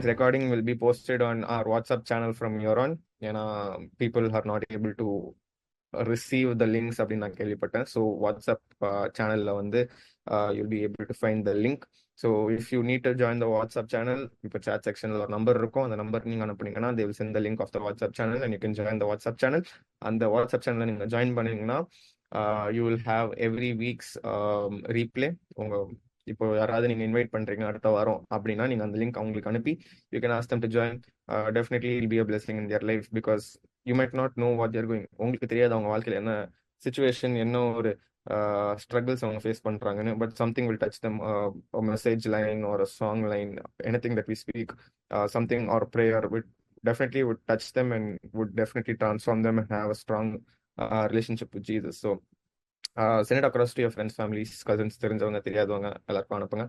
meetings recording will be posted on our WhatsApp channel from here on. ஏன்னா people are not able to receive the links அப்படின்னு நான் கேள்விப்பட்டேன். So WhatsApp சேனலில் வந்து you'll be able to find the link. So if you need to join the WhatsApp channel, இப்போ chat செக்ஷனில் ஒரு number இருக்கும், அந்த நம்பர் நீங்கள் அனுப்புனீங்கன்னா they will send the link of the WhatsApp channel and you can join the WhatsApp channel. அந்த WhatsApp சேனலில் நீங்கள் join பண்ணீங்கன்னா you will have every week's replay. உங்கள் இப்போ யாராவது நீங்கள் இன்வைட் பண்ணுறீங்க அடுத்த வாரம் அப்படின்னா நீங்கள் அந்த லிங்க் அவங்களுக்கு அனுப்பி you can ask them to join. Definitely it'll be a blessing in their life because you might not know what they're going. உங்களுக்கு தெரியாது அவங்க வாழ்க்கையில் என்ன சுச்சுவேஷன், என்ன ஒரு ஸ்ட்ரகிள்ஸ் அவங்க ஃபேஸ் பண்ணுறாங்கன்னு. But something will touch them, message line ஒரு song line, anything that we speak, something or prayer definitely would touch them and would definitely transform them and have a strong relationship with Jesus. So send it across to your friends, families, cousins, தெரிஞ்சவங்க தெரியாதவங்க எல்லாருக்கும் அனுப்புங்க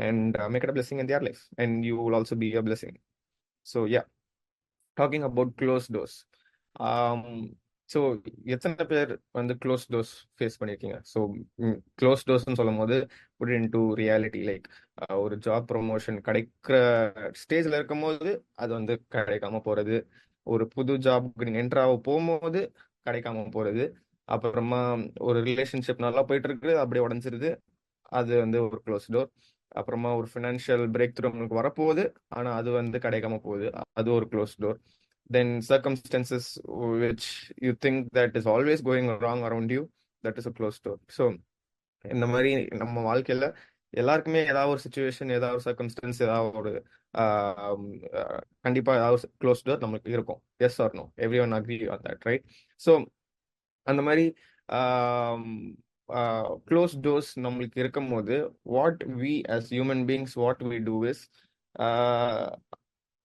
and make it a blessing in their life and you will also be a blessing. So yeah, talking about closed doors. So எத்தனை பேர் வந்து close doors face பண்ணியிருக்கீங்க? So close டோர்ஸ்ன்னு சொல்லும் போது put in to reality, like ஒரு job promotion கிடைக்கிற ஸ்டேஜில் இருக்கும் போது அது வந்து கிடைக்காம போகிறது, ஒரு புது ஜாப்க்கு நீங்கள் என்ட்ராக போகும்போது கிடைக்காம போகிறது, அப்புறமா ஒரு ரிலேஷன்ஷிப் நல்லா போயிட்டு இருக்குது அப்படியே உடஞ்சிருது, அது வந்து ஒரு க்ளோஸ் டோர். அப்புறமா ஒரு ஃபினான்ஷியல் பிரேக் த்ரூ உங்களுக்கு வரப்போகுது ஆனால் அது வந்து கிடைக்காம போகுது, அது ஒரு close door. Then circumstances which you think that is always going wrong around you, that is a closed door. So இந்த மாதிரி நம்ம வாழ்க்கையில எல்லாருக்குமே ஏதாவது ஒரு சுச்சுவேஷன், ஏதாவது ஒரு சர்க்கம்ஸ்டன்ஸ், ஏதாவது ஒரு கண்டிப்பா ஏதாவது ஒரு க்ளோஸ் டோர் நம்மளுக்கு இருக்கும். Yes or no, everyone agree on that, right? So அந்த மாதிரி க்ளோஸ் டோர்ஸ் நம்மளுக்கு இருக்கும் போது what we as human beings what we do is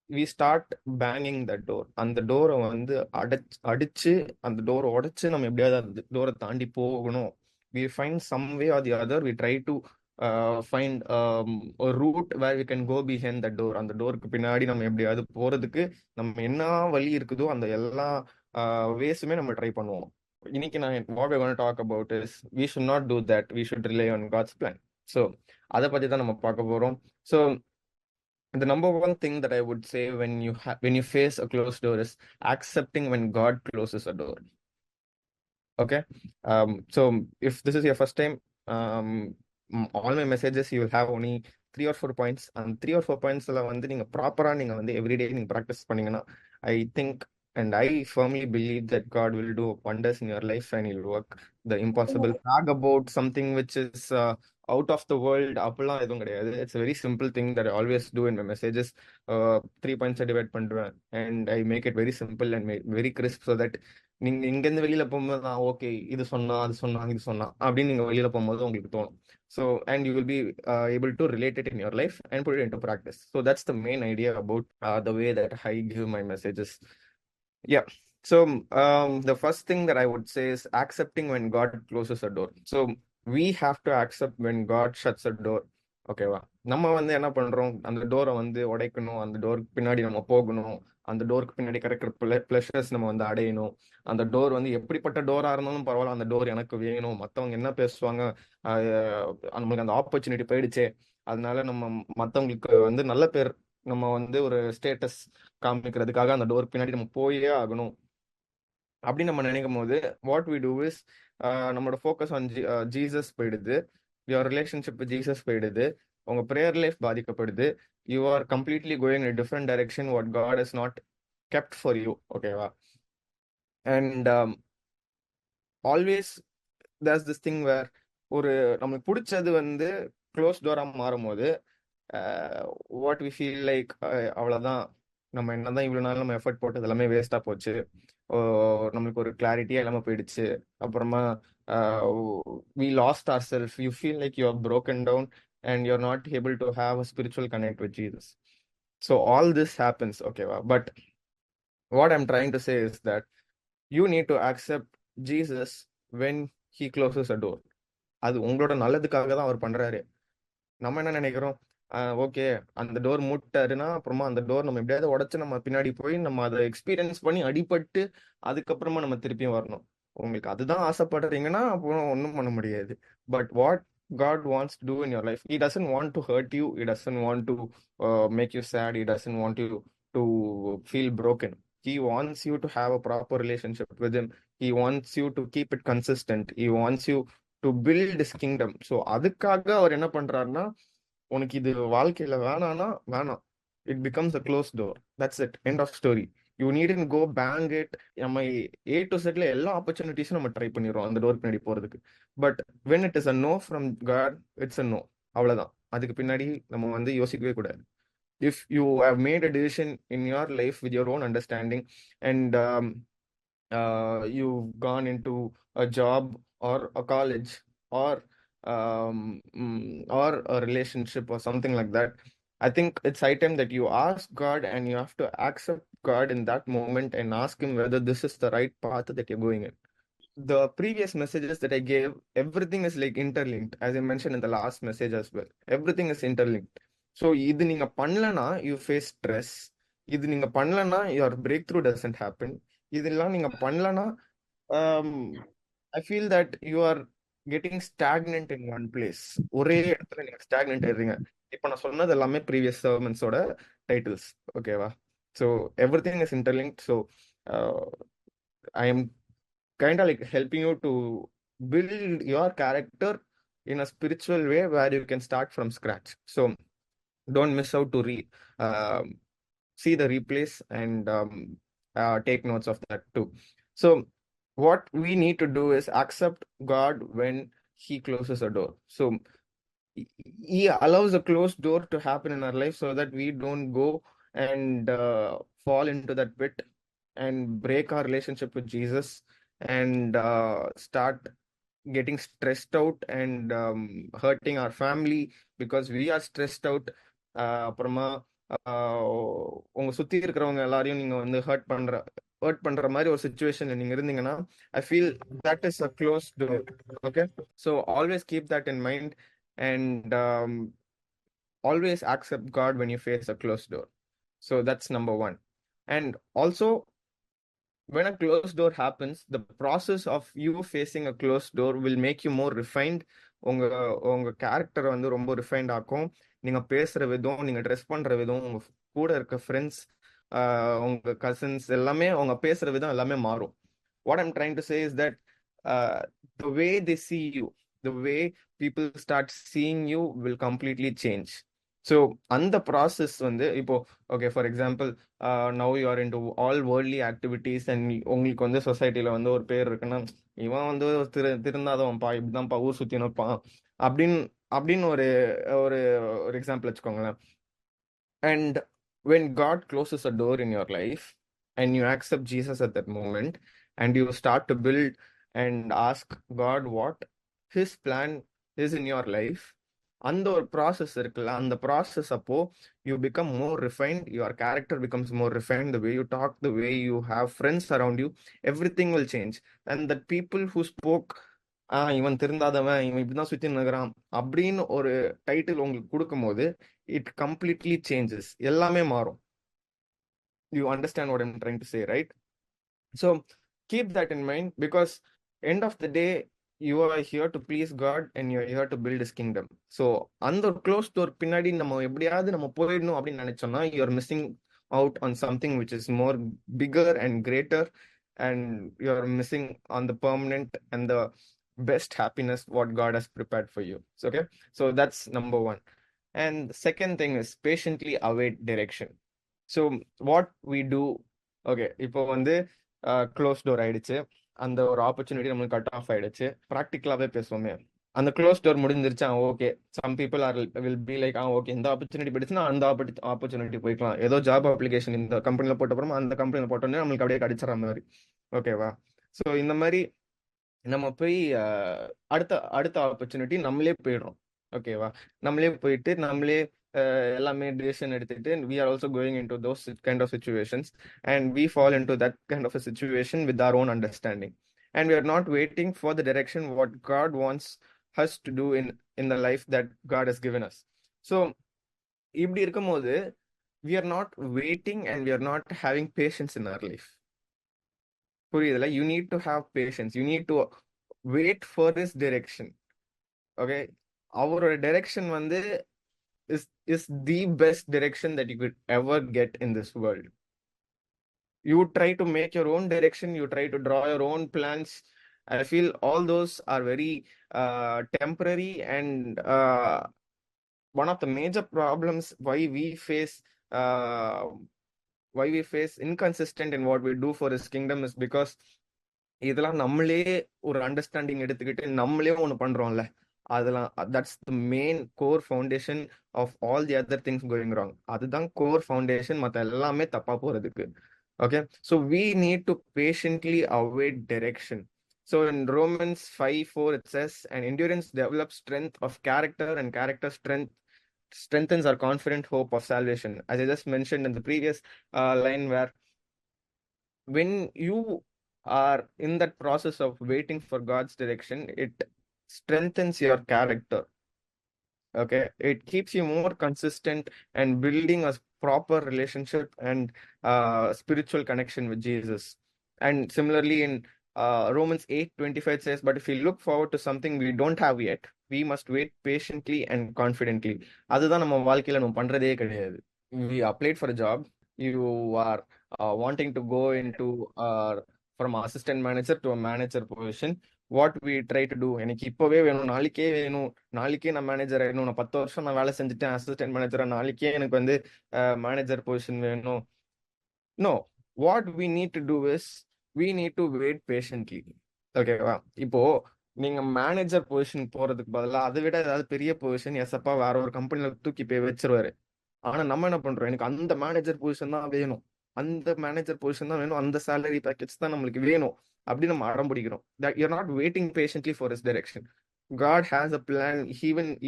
we start banging that door. அந்த டோரை வந்து அடிச்சு அந்த டோரை உடைச்சு நம்ம எப்படியாவது அந்த டோரை தாண்டி போகணும். we find some way or the other, we try to find a route where we can go behind that door. அந்த டோருக்கு பின்னாடி நம்ம எப்படியாவது போறதுக்கு நம்ம என்ன வழி இருக்குதோ அந்த எல்லா வேஸுமே நம்ம ட்ரை பண்ணுவோம். இன்னைக்கு நான் what we're going to talk about is we should not do that, we should rely on God's plan. So அதை பத்தி தான் நம்ம பார்க்க போறோம். So the number one thing that I would say when you face a closed door is accepting when God closes a door. Okay, so if this is your first time, all my messages you will have only 3 or 4 points, and 3 or 4 points la வந்து நீங்க ப்ராப்பரா நீங்க வந்து everyday நீங்க practice பண்ணீங்கன்னா I think and I firmly believe that God will do wonders in your life and he'll work the impossible. Talk about something which is out of the world அப்படிலாம் எதுவும் கிடையாது. It's a very simple thing that I always do in my messages. 3 points divide பண்ணுவேன் and I make it very simple and very crisp so that நீங்க இங்கேருந்து வெளியில போகும்போது நான் okay இது சொன்னா அது சொன்னா இது சொன்னா அப்படின்னு நீங்க வெளியில போகும்போது உங்களுக்கு தோணும். So and you will be able to relate it in your life and put it into practice. So that's the main idea about the way that I give my messages. Yeah. So the first thing that I would say is accepting when God closes a door. So we have to accept when God shuts a door. ஓகேவா? நம்ம வந்து என்ன பண்றோம், அந்த டோரை வந்து உடைக்கணும், அந்த டோருக்கு பின்னாடி நம்ம போகணும், அந்த டோருக்கு பின்னாடி கிடைக்கிற ப்ளஷர்ஸ் நம்ம வந்து அடையணும். அந்த டோர் வந்து எப்படிப்பட்ட டோரா இருந்தாலும் பரவாயில்ல, அந்த டோர் எனக்கு வேணும், மற்றவங்க என்ன பேசுவாங்க, நம்மளுக்கு அந்த ஆப்பர்ச்சுனிட்டி போயிடுச்சே, அதனால நம்ம மற்றவங்களுக்கு வந்து நல்ல பேர், நம்ம வந்து ஒரு ஸ்டேட்டஸ் காமிக்கிறதுக்காக அந்த டோர் பின்னாடி நம்ம போயே ஆகணும் அப்படின்னு நம்ம நினைக்கும் போது வாட் வி டூ இஸ் நம்மளோட ஃபோக்கஸ் ஆன் ஜீசஸ் போயிடுது, யுவர் ரிலேஷன்ஷிப் வித் ஜீசஸ் போயிடுது, உங்க ப்ரேயர் லைஃப் பாதிக்கப்படுது, you are completely going in different direction what God is not kept for you. ஓகேவா? And always there's this thing where ஒரு நம்மளுக்கு பிடிச்சது வந்து க்ளோஸ் டோராக மாறும் போது வாட் வி ஃபீல் லைக் அவ்வளோதான், நம்ம என்னதான் இவ்வளோ நாள் நம்ம எஃபர்ட் போட்டது எல்லாமே வேஸ்ட்டாக போச்சு, நம்மளுக்கு ஒரு கிளாரிட்டியாக எல்லாமே போயிடுச்சு, அப்புறமா we lost ourselves, you feel like you are broken down and you're not able to have a spiritual connect with Jesus. So all this happens, okay, but what I'm trying to say is that you need to accept Jesus when he closes a door. அது உங்களோட நல்லதுக்காக தான் அவர் பண்றாரு. நம்ம என்ன நினைக்கிறோம், okay அந்த door மூட்டாருன்னா அப்புறமா அந்த டோர் நம்ம எப்படியாவது உடச்சு நம்ம பின்னாடி போய் நம்ம அதை எக்ஸ்பீரியன்ஸ் பண்ணி அடிபட்டு அதுக்கப்புறமா நம்ம திருப்பியும் வரணும். உங்களுக்கு அதுதான் ஆசைப்படுறீங்கன்னா அப்புறம் ஒன்றும் பண்ண முடியாது. But what God wants to do in your life. He doesn't want to hurt you. He doesn't want to make you sad. He doesn't want you to feel broken. He wants you to have a proper relationship with him. He wants you to keep it consistent. He wants you to build his kingdom. So அதுக்காக அவர் என்ன பண்றாருன்னா, உனக்கு இது வாழ்க்கையில வேணாம்னா வேணாம். It becomes a close door. That's it. End of story. You needn't go bang it. நம்ம ஏ டு செட்ல எல்லா ஆப்பர்ச்சுனிட்டிஸும் நம்ம ட்ரை பண்ணிடுறோம் அந்த டோர் பின்னாடி போறதுக்கு. But when it is a no from God, it's a no. அவ்வளவுதான். அதுக்கு பின்னாடி நம்ம வந்து யோசிக்கவே கூடாது. If you have made a decision in your life with your own understanding, and you've gone into a job or a college, or or a relationship or something like that, I think it's high time that you ask God, and you have to accept God in that moment and ask him whether this is the right path that you're going in. The previous messages that I gave, everything is like interlinked, as I mentioned in the last message as well. Everything is interlinked. So இது நீங்க பண்ணலனா you face stress. இது நீங்க பண்ணலனா your breakthrough doesn't happen. இதெல்லாம் நீங்க பண்ணலனா um, I feel that you are getting stagnant in one place. ஒரே இடத்துல நீங்க stagnant ஆயிடுறீங்க. இப்போ நான் சொன்னது எல்லாமே previous sermonsோட titles. ஓகேவா? So everything is interlinked. So uh, I am kind of like helping you to build your character in a spiritual way where you can start from scratch. So don't miss out to see the replays, and take notes of that too. So what we need to do is accept God when he closes a door. So he allows a closed door to happen in our life so that we don't go and fall into that pit and break our relationship with Jesus, and start getting stressed out and hurting our family because we are stressed out. அப்புறமா உங்க சுத்தி இருக்கிறவங்க எல்லாரையும் நீங்க வந்து hurt பண்ற மாதிரி ஒரு சுச்சுவேஷன்ல நீங்க இருந்தீங்கன்னா, I feel that is a closed door. Okay, so always keep that in mind, and always accept God when you face a closed door. So that's number one. And also, when a closed door happens, the process of you facing a closed door will make you more refined. உங்க உங்க character வந்து ரொம்ப refined ஆக்கும். நீங்க பேசுற விதம், நீங்க dress பண்ற விதம், உங்க கூட இருக்க ஃப்ரெண்ட்ஸ், உங்க கசின்ஸ் எல்லாமே அவங்க பேசுற விதம் எல்லாமே மாறும். What I'm trying to say is that the way they see you, the way people start seeing you will completely change. So அந்த ப்ராசஸ் வந்து இப்போ okay, for example, now you are in to all worldly activities, and உங்களுக்கு வந்து சொசைட்டில வந்து ஒரு பேர் இருக்குன்னா, இவன் வந்து திருந்தாதவன்ப்பா, இப்படிதான்ப்பா ஊர் சுத்தின்னு இருப்பான் அப்படின்னு அப்படின்னு ஒரு ஒரு ஒரு எக்ஸாம்பிள் வச்சுக்கோங்களேன். And when God closes a door in your life, and you accept Jesus at that moment, and you start to build and ask God what his plan is in your life, அந்த ஒரு process இருக்குல்ல, அந்த process அப்போ you become more refined, your character becomes more refined, the way you talk, the way you have friends around you, everything will change. And that people who spoke, இவன் திருந்தாதவன், இவன் இப்படிதான் சுத்தி நிற்கிறான் அப்படின்னு ஒரு டைட்டில் உங்களுக்கு கொடுக்கும் போது, இட் கம்ப்ளீட்லி சேஞ்சஸ். எல்லாமே மாறும். You understand what I'm trying to say, right? So keep that in mind, because end of the day you are here to please God, and you are here to build his kingdom. So அந்த close door பின்னாடி நம்ம எப்படியாவது நம்ம போயிடணும் அப்படின்னு நினைச்சோம்னா, you are missing out on something which is more bigger and greater, and you are missing on the permanent and the best happiness what God has prepared for you. So, okay, so that's number one. And the second thing is patiently await direction. So what we do, okay, இப்போ வந்து close door ஆயிடுச்சு, அந்த ஒரு opportunity நம்மளுக்கு cut off ஆயிடுச்சு. ப்ராக்டிக்கலாவே பேசுவோமே, அந்த க்ளோஸ் டோர் முடிஞ்சிருச்சா, okay, some people are will be like, okay, இந்த ஆப்பர்ச்சுனிட்டி போயிடுச்சுன்னா அந்த ஆப்பர்ச்சுனிட்டி போய்க்கலாம். ஏதோ ஜாப் அப்ளிகேஷன் இந்த கம்பெனில போட்ட அப்புறமா அந்த கம்பெனில போட்டோன்னே நம்மளுக்கு அப்படியே கிடைச்சிடற மாதிரி. ஓகேவா? ஸோ இந்த மாதிரி நம்ம போய் அடுத்த அடுத்த ஆப்பர்ச்சுனிட்டி நம்மளே போயிடுறோம். ஓகேவா? நம்மளே போயிட்டு நம்மளே எல்லாமே டிசிஷன் எடுத்துட்டு, we are also going into those kind of situations, and we fall into that kind of a situation with our own understanding, and we are not waiting for the direction what God wants us to do in the life that God has given us. So இப்படி இருக்கும்போது we are not waiting, and we are not having patience in our life. புரியுதுல? You need to have patience, you need to wait for his direction. Okay, அவரோட direction வந்து is the best direction that you good ever get in this world. You try to make your own direction, you try to draw your own plans. I feel all those are very temporary, and one of the major problems uh, why we face inconsistent in what we do for his kingdom is because இதெல்லாம் நம்மளே ஒரு understanding எடுத்துக்கிட்டு நம்மளே ஒன்று பண்றோம்ல, அதெல்லாம் that's the main core foundation of all the other things going wrong. அதுதான் core foundation மற்ற எல்லாமே தப்பா போறதுக்கு. Okay, so we need to patiently await direction. So in Romans 5:4 it says, and endurance develops strength of character, and character strengthens our confident hope of salvation. As I just mentioned in the previous line, where when you are in that process of waiting for God's direction, it strengthens your character. Okay, it keeps you more consistent and building a proper relationship and spiritual connection with Jesus. And similarly in Romans 8:25 it says, but if we look forward to something we don't have yet, we must wait patiently and confidently. அதுதான் நம்ம வாழ்க்கையில நம்ம பண்றதே கிடையாது. We applied for a job, you are wanting to go into from assistant manager to a manager position. What we try to do, எனக்கு இப்போவே வேணும், நாளைக்கே வேணும், நாளைக்கே நான் மேனேஜர் ஆயிடணும், நான் 10 வருஷம் நான் வேலை செஞ்சுட்டேன் அசிஸ்டன்ட் மேனேஜரா, நாளைக்கே எனக்கு வந்து மேனேஜர் பொசிஷன் வேணும். No, what we need to do is we need to wait patiently. ஓகேவா? இப்போ நீங்க மேனேஜர் பொசிஷன் போறதுக்கு பதிலாக அதை விட ஏதாவது பெரிய பொசிஷன் எஸ்அப்பா வேற ஒரு கம்பெனில தூக்கி போய் வச்சிருவாரு. ஆனா நம்ம என்ன பண்றோம், எனக்கு அந்த மேனேஜர் பொசிஷன் தான் வேணும், அந்த மேனேஜர் பொசிஷன் தான் வேணும், அந்த சேலரி பேக்கேஜ் தான் நம்மளுக்கு வேணும் அப்படி நம்ம அடம் பிடிக்கிறோம். That you're not waiting patiently for his direction. God has a plan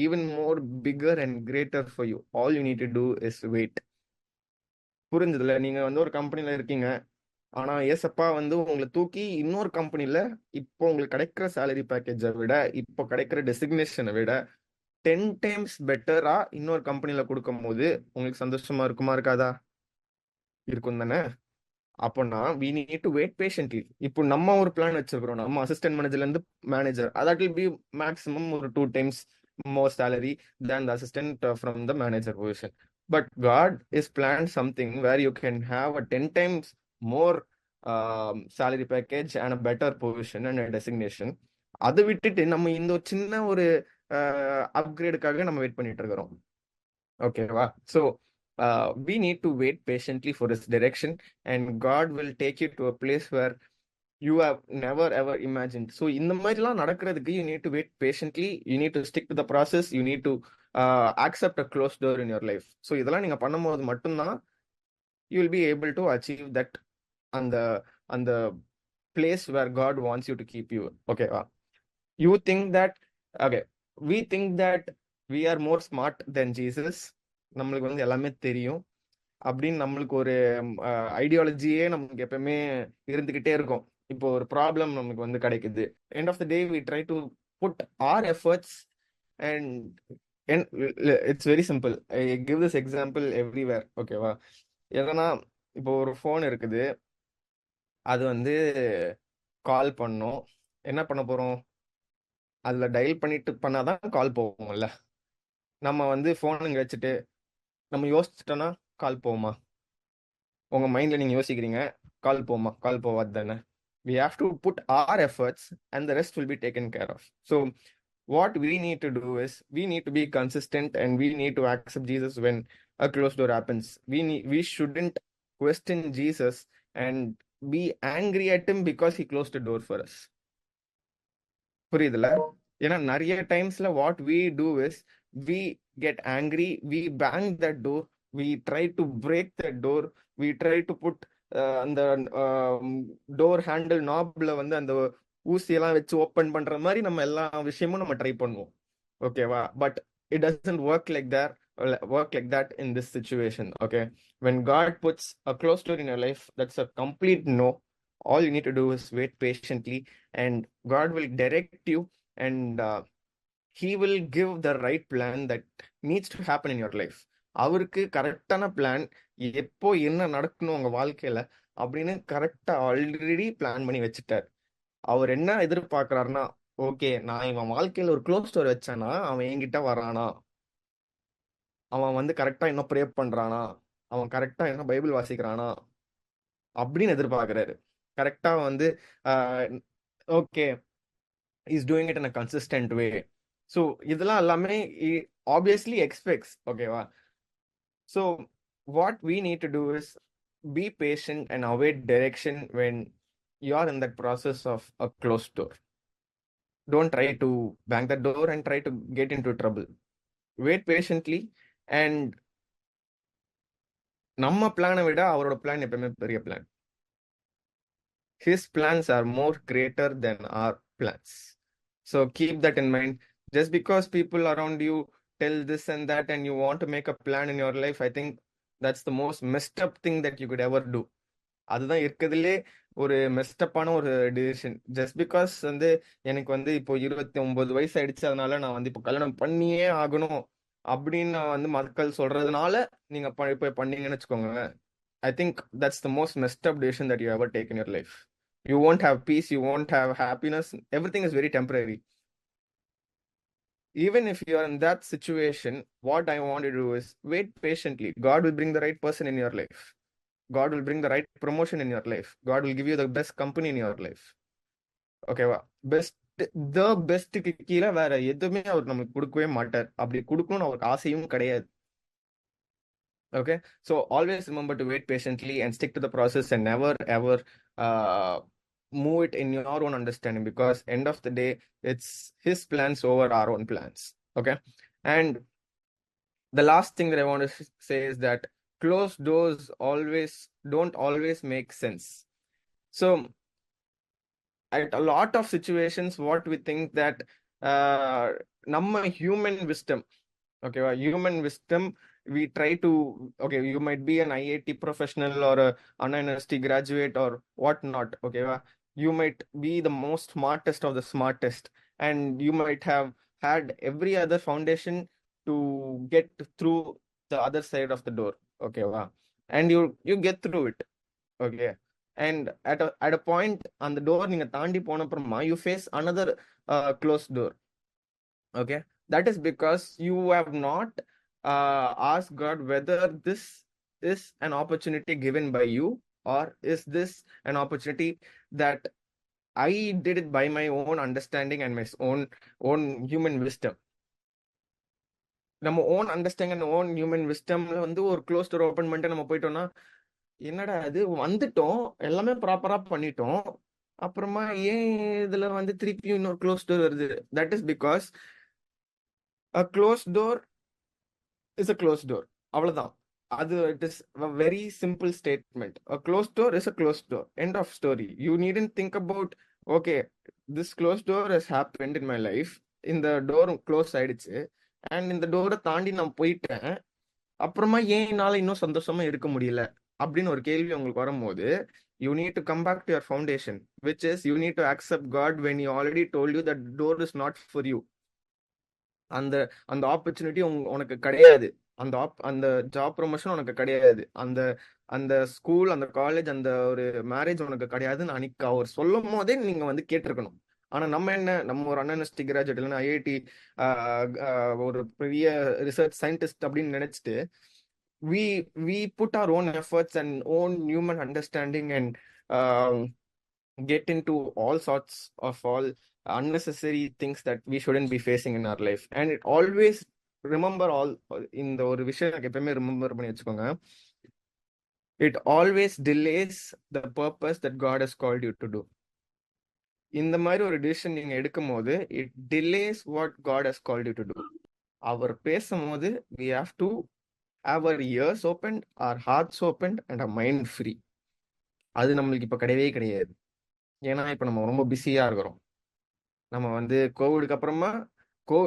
even more bigger and greater for you. All you need to do is wait. புரிஞ்சதுல? நீங்க வந்து ஒரு கம்பெனில இருக்கீங்க, ஆனா ஏசப்பா வந்து உங்களை தூக்கி இன்னொரு கம்பெனில இப்போ உங்களுக்கு கிடைக்கிற சேலரி பேக்கேஜை விட, இப்போ கிடைக்கிற டெசிக்னேஷனை விட 10 டைம்ஸ் பெட்டரா இன்னொரு கம்பெனில கொடுக்கும் போது உங்களுக்கு சந்தோஷமா இருக்குமா இருக்காதா? இருக்கும் தானே? அப்போனா we need to wait patiently. இப்போ நம்ம ஒரு பிளான் வச்சிருக்கிறோம், நம்ம அசிஸ்டன்ட் மேனேஜர்ல இருந்து manager, that will be maximum ஒரு 2 times more salary than the assistant from the manager position. But God is planned something where you can have a 10 times more salary package and a better position and a designation. அதை விட்டுட்டு நம்ம இந்த ஒரு சின்ன ஒரு அப்கிரேடுக்காக நம்ம wait பண்ணிட்டு இருக்கிறோம். ஓகேவா? So we need to wait patiently for his direction, and God will take you to a place where you have never ever imagined. So இந்த மாதிரிலாம் நடக்கிறதுக்கு you need to wait patiently, you need to stick to the process, you need to accept a closed door in your life. So இதெல்லாம் நீங்க பண்ணும்போது மட்டும்தான் you will be able to achieve that அந்த place where God wants you to keep you. ஓகேவா? You think that, okay, we think that we are more smart than Jesus. நம்மளுக்கு வந்து எல்லாமே தெரியும் அப்படின்னு நம்மளுக்கு ஒரு ஐடியாலஜியே நமக்கு எப்பவுமே இருந்துகிட்டே இருக்கும். இப்போ ஒரு ப்ராப்ளம் நமக்கு வந்து கிடைக்குது, end of the day we try to put our efforts and it's very simple. I give this example everywhere. ஓகேவா? எதனா இப்போ ஒரு ஃபோன் இருக்குது, அது வந்து கால் பண்ணோம், என்ன பண்ண போறோம், அதுல டயல் பண்ணிட்டு பண்ணாதான் கால் போகும்ல. நம்ம வந்து ஃபோன் இங்க வச்சுட்டு நம்ம யோசிச்சிட்டோன்னா கால் போகுமா? உங்க மைண்ட்ல நீங்க யோசிக்கிறீங்க, கால் போகுமா? கால் போவாது தானே. We have to put our efforts and the rest will be taken care of. So what we need to do is we need to be consistent and we need to accept Jesus when a closed door happens. We shouldn't question Jesus and be angry at him because he closed the door for us. புரியுதுல? ஏன்னா நிறைய டைம்ஸ்ல what we do is we get angry, we bang that door, we try to break that door, we try to put அந்த door handle நாப்ல வந்து அந்த ஊசியெல்லாம் வச்சு open பண்ற மாதிரி நம்ம எல்லா விஷயமும் நம்ம ட்ரை பண்ணுவோம். ஓகேவா? But it doesn't work like that in this situation. Okay, when God puts a closed door in your life, that's a complete no. All you need to do is wait patiently and God will direct you, and he will give the right plan that needs to happen in your life. அவருக்கு கரெக்டான plan, எப்போ என்ன நடக்கணும் உங்க வாழ்க்கையில அப்படின்னு கரெக்டா already plan பண்ணி வச்சுட்டார். அவர் என்ன எதிர்பார்க்கிறாருன்னா, ஓகே, நான் இவன் வாழ்க்கையில ஒரு க்ளோஸ் டோர் வச்சானா, அவன் என்கிட்ட வரானா, அவன் வந்து கரெக்டா என்ன ப்ரே பண்றானா, அவன் கரெக்டா என்ன பைபிள் வாசிக்கிறானா அப்படின்னு எதிர்பார்க்கறாரு. கரெக்டா வந்து okay, is doing it in a consistent way. So இதெல்லாம் எல்லாமே ஆப்வியஸ்லி எக்ஸ்பெக்ட்ஸ். ஓகேவா? So what we need to do is be patient and await direction when you are in that process of a close door. Don't try to bang the door and try to get into trouble. Wait patiently. And நம்ம பிளானை விட அவரோட plan எப்பவுமே பெரிய plan. His plans are more greater than our plans. So keep that in mind. Just because people around you tell this and that and you want to make a plan in your life, I think that's the most messed up thing that you could ever do. அதுதான் இருக்கிறதுலே ஒரு மெஸ்டப்பான ஒரு decision. Just because வந்து எனக்கு வந்து இப்போ 29 வயசு ஆயிடுச்சு, அதனால நான் வந்து இப்போ கல்யாணம் பண்ணியே ஆகணும் அப்படின்னு நான் வந்து மக்கள் சொல்றதுனால நீங்க போய் பண்ணீங்கன்னு வச்சுக்கோங்க. I think that's the most messed up decision that you ever take in your life. You won't have peace, you won't have happiness. Everything is very temporary. Even if you are in that situation, what I want to do is wait patiently. God will bring the right person in your life. God will bring the right promotion in your life. God will give you the best company in your life. ஓகேவா? Best, த பெஸ்ட்டுக்கு கீழே வேற எதுவுமே அவர் நமக்கு கொடுக்கவே மாட்டார். அப்படி கொடுக்கணும்னு அவருக்கு ஆசையும் கிடையாது. Okay, so always remember to wait patiently and stick to the process and never ever uh, move it in your own understanding, because end of the day it's his plans over our own plans. Okay, and the last thing that I want to say is that closed doors always don't always make sense. So at a lot of situations what we think that நம்ம human wisdom, okay, human wisdom, we try to, okay, you might be an IIT professional or a Anna University graduate or what not, okay, you might be the most smartest of the smartest, and you might have had every other foundation to get through the other side of the door, okay, and you get through it, okay, and at a point on the door நீங்க தாண்டி போன அப்புறமா you face another closed door. Okay, that is because you have not asked God whether this is an opportunity given by you, or is this an opportunity that I did it by my own understanding and my own human wisdom. நம்ம own understanding and own human விஸ்டம்ல வந்து ஒரு close door open பண்ணிட்டு நம்ம போயிட்டோம்னா, என்னடா இது வந்துட்டோம், எல்லாமே ப்ராப்பரா பண்ணிட்டோம், அப்புறமா ஏன் இதுல வந்து திருப்பி இன்னொரு க்ளோஸ் டோர் வருது? That is because a closed door is a closed door. அவ்வளவுதான். அது it is a very simple statement. A closed door is a closed door. End of story. You needn't think about, okay, this closed door has happened in my life. இந்த door close ஆயிடுச்சு and இந்த டோரை தாண்டி நான் போயிட்டேன், அப்புறமா ஏன் என்னால இன்னும் சந்தோஷமா இருக்க முடியல அப்படின்னு ஒரு கேள்வி உங்களுக்கு வரும்போது, you need to come back to your foundation, which is you need to accept God when he already told you that door is not for you. அந்த அந்த ஆப்பர்ச்சுனிட்டி உனக்கு கிடையாது, அந்த ஜாப் ப்ரொமோஷன் உனக்கு கிடையாது, அந்த அந்த ஸ்கூல், அந்த காலேஜ், அந்த ஒரு மேரேஜ் உனக்கு கிடையாதுன்னு அன்னைக்கு அவர் சொல்லும் போதே நீங்க வந்து கேட்டிருக்கணும். ஆனா நம்ம என்ன, நம்ம ஒரு அன்எஸ்டி கிராஜுவேட் இல்லைன்னா ஐஐடி ஒரு பெரிய ரிசர்ச் சயின்டிஸ்ட் அப்படின்னு நினைச்சிட்டு we we put our own efforts and own human understanding and get into all sorts of all unnecessary things that we shouldn't be facing in our life. And it always remember all இந்த ஒரு விஷயம் எனக்கு எப்பவுமே remember பண்ணி வச்சுக்கோங்க, it always delays the purpose that God has called you to do. இந்த மாதிரி ஒரு டிசிஷன் நீங்க எடுக்கும் போது it delays what God has called you to do. அவர் பேசும்போது we have to have our ears opened, our hearts opened and our mind free. அது நம்மளுக்கு இப்ப கிடையவே கிடையாது. ஏன்னா இப்ப நம்ம ரொம்ப பிஸியா இருக்கிறோம். நம்ம வந்து கோவிடுக்கு அப்புறமா கோ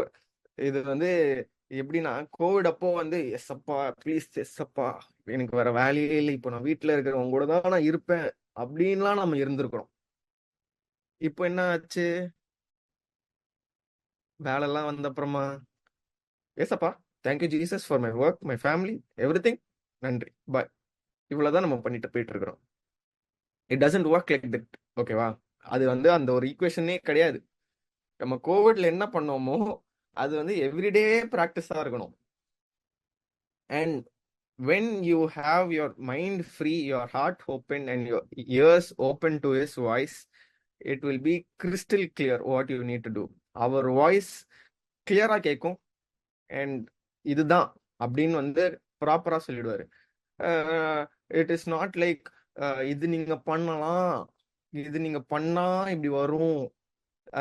இது வந்து எப்படின்னா, கோவிட் அப்போ வந்து எஸ் அப்பா ப்ளீஸ், எஸ் அப்பா எனக்கு வேற வேலையே இல்லை, இப்போ நான் வீட்டுல இருக்கிறவங்க கூட தான் நான் இருப்பேன் அப்படின்லாம் நம்ம இருந்திருக்கிறோம். இப்போ என்ன ஆச்சு? வேலைலாம் வந்த அப்புறமா ஏசப்பா, thank you Jesus for my work, my family, every thing, நன்றி, பாய், இவ்வளவுதான் நம்ம பண்ணிட்டு போயிட்டு இருக்கிறோம். It doesn't work like that. ஓகேவா? அது வந்து அந்த ஒரு ஈக்குவேஷனே கிடையாது. நம்ம கோவிட்ல என்ன பண்ணோமோ அது வந்து எவ்ரிடே ப்ராக்டிஸா இருக்கணும். And when you have your mind free, your heart open, and your ears open to his voice, it will be crystal clear what you need to do. Our voice கிளியரா கேட்கும். அண்ட் இதுதான் அப்படின்னு வந்து ப்ராப்பரா சொல்லிடுவாரு. It is not like இது நீங்க பண்ணலாம், இது நீங்க பண்ணா இப்படி வரும்,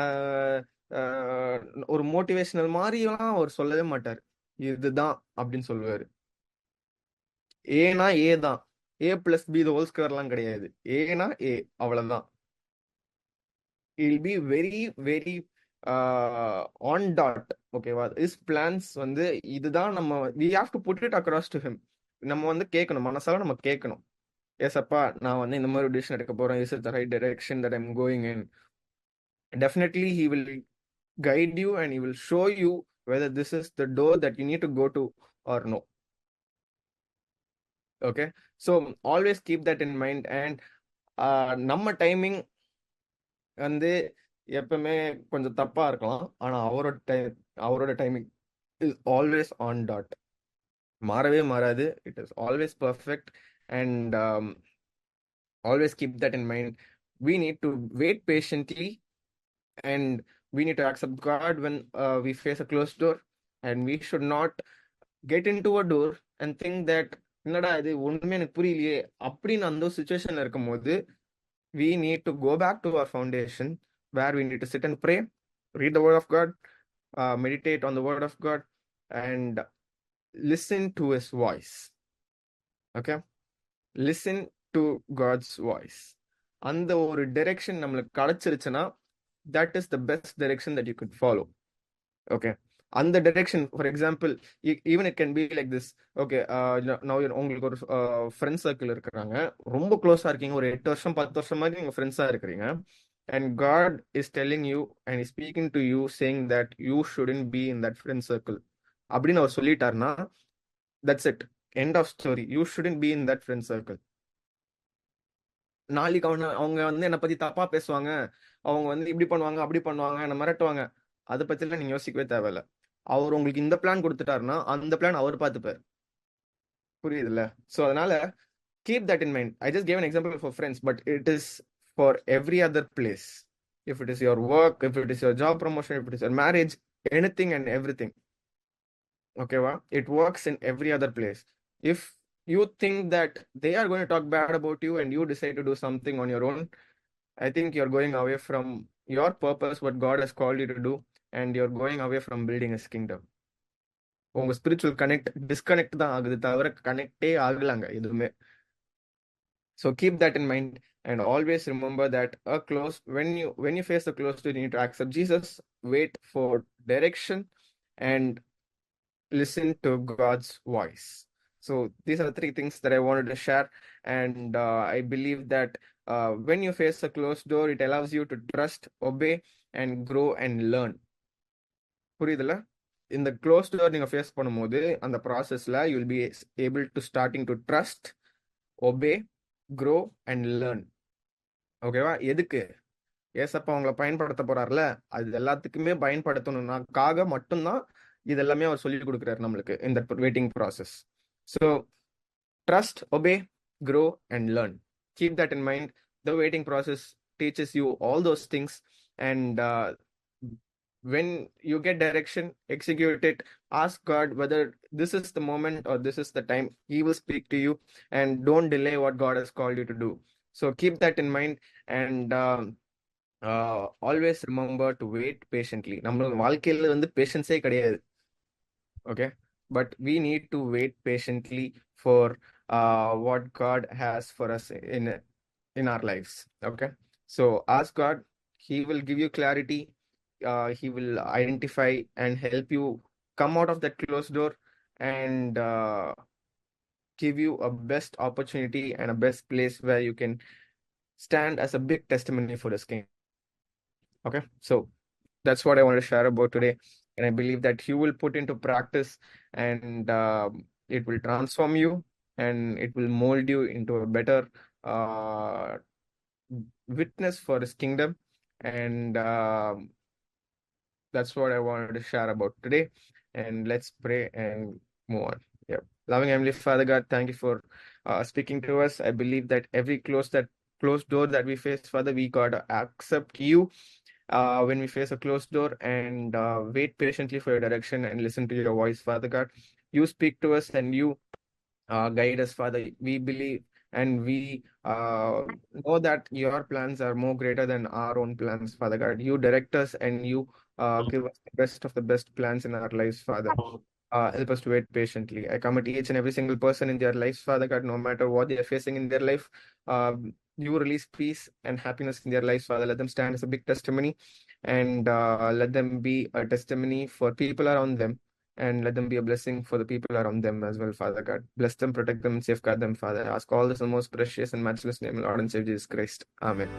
அஹ், அஹ், ஒரு மோட்டிவேஷனல் மாதிரிலாம் அவர் சொல்லவே மாட்டார். இதுதான் அப்படின்னு சொல்லுவாரு. ஏனா ஏ தான், ஏ பிளஸ் பி ஹோல் ஸ்கொயர்லாம் கிடையாது. ஏனா ஏ, அவ்வளவுதான். Will be very very on dot. ஓகேவா? இஸ் பிளான்ஸ் வந்து இதுதான். நம்ம we have to put it across to him. நம்ம வந்து கேட்கணும், மனசால நம்ம கேட்கணும். எஸ் அப்பா, நான் வந்து இந்த மாதிரி டிசிஷன் எடுக்க போறேன். Is it the right direction that I'm going in? Definitely he will guide you and he will show you whether this is the door that you need to go to or no. Okay, so always keep that in mind. And நம்ம timing வந்து எப்பவுமே கொஞ்சம் தப்பா இருக்கலாம், ஆனா அவரோட timing is always on dot. மாறவே மாறாது. It is always perfect. And always keep that in mind. We need to wait patiently, and we need to accept God when we face a closed door. And we should not get into a door and think that என்னடா இது ஒண்ணுமே எனக்கு புரியலையே அப்படின்னு அந்த சுச்சுவேஷன்ல இருக்கும்போது, we need to go back to our foundation, where we need to sit and pray, read the word of God, meditate on the word of God, and listen to his voice. Okay, listen to God's voice. அந்த ஒரு direction நம்மளுக்கு கிடைச்சிருச்சுன்னா, that is the best direction that you could follow. Okay, அந்த direction, for example, even it can be like this. Okay, உங்களுக்கு ஒரு friend circle இருக்கிறாங்க, ரொம்ப க்ளோஸா இருக்கீங்க, ஒரு 8 வருஷம் 10 வருஷம் மாதிரி நீங்க ஃப்ரெண்ட்ஸா இருக்கிறீங்க. And God is telling you and is speaking to you saying that you shouldn't be in that friend circle அப்படின்னு அவர் சொல்லிட்டாருன்னா, that's it, end of story. You shouldn't be in that friend circle. நாளைக்கு அவங்க வந்து என்னை பத்தி தப்பா பேசுவாங்க, அவங்க வந்து இப்படி பண்ணுவாங்க அப்படி பண்ணுவாங்க, என்ன மிரட்டுவாங்க, அதை பத்திலாம் நீங்க யோசிக்கவே தேவையில்ல. அவர் உங்களுக்கு இந்த பிளான் கொடுத்துட்டாருன்னா அந்த பிளான் அவர் பார்த்துப்பார். புரியுதுல்ல? ஸோ அதனால keep that in mind. I just gave an example for friends, but it is for every other place. If it is your work, if it is your job promotion, if it is your marriage, anything and everything. ஓகேவா? It works in every other place. If you think that they are going to talk bad about you and you decide to do something on your own, I think you're going away from your purpose, what God has called you to do, and you're going away from building his kingdom. உங்க spiritual disconnect தான் ஆகுது, தவிர கனெக்டே ஆகலாங்க எதுவுமே. So keep that in mind, and always remember that when you face the closed door, you need to accept Jesus, wait for direction, and listen to God's voice. So these are the 3 things that I wanted to share. And I believe that when you face a closed door, it allows you to trust, obey, and grow and learn. புரியுதுல? இந்த close door நீங்க face பண்ணும்போது அந்த ப்ராசஸ்ல you will be able to starting to trust, obey, grow and learn. ஓகேவா? எதுக்கு? ஏசப்பா அவங்கள பயன்படுத்த போறாருல, அது எல்லாத்துக்குமே பயன்படுத்தணும்னாக்காக மட்டும்தான் இது எல்லாமே அவர் சொல்லி கொடுக்குறாரு நம்மளுக்கு இந்த waiting process. So trust, obey, grow and learn. Keep that in mind. The waiting process teaches you all those things, and when you get direction, execute it. Ask God whether this is the moment or this is the time. He will speak to you, and don't delay what God has called you to do. So keep that in mind, and always remember to wait patiently. நம்ம வாழ்க்கையில வந்து பேஷன்ஸே கிடையாது. Okay, but we need to wait patiently for what God has for us in our lives. Okay, so ask God. He will give you clarity. He will identify and help you come out of that closed door, and give you a best opportunity and a best place where you can stand as a big testimony for this king. Okay, so that's what I want to share about today, and I believe that you will put into practice, and it will transform you, and it will mold you into a better witness for his kingdom. And That's what I wanted to share about today. And let's pray and move on. Yeah. Loving Heavenly Father God, thank you for speaking to us. I believe that every closed door that we face, Father, we gotta accept you when we face a closed door and wait patiently for your direction and listen to your voice, Father God. You speak to us and you guide us, Father. We believe and we know that your plans are more greater than our own plans, Father God. You direct us and you give us the best of the best plans in our lives, Father. Help us to wait patiently. I commit each and every single person in their lives, Father God, no matter what they are facing in their life. You release peace and happiness in their lives, Father. Let them stand as a big testimony and let them be a testimony for people around them and let them be a blessing for the people around them as well, Father God. Bless them, protect them, and safeguard them, Father. I ask all this in the most precious and matchless name, Lord and Savior Jesus Christ. Amen.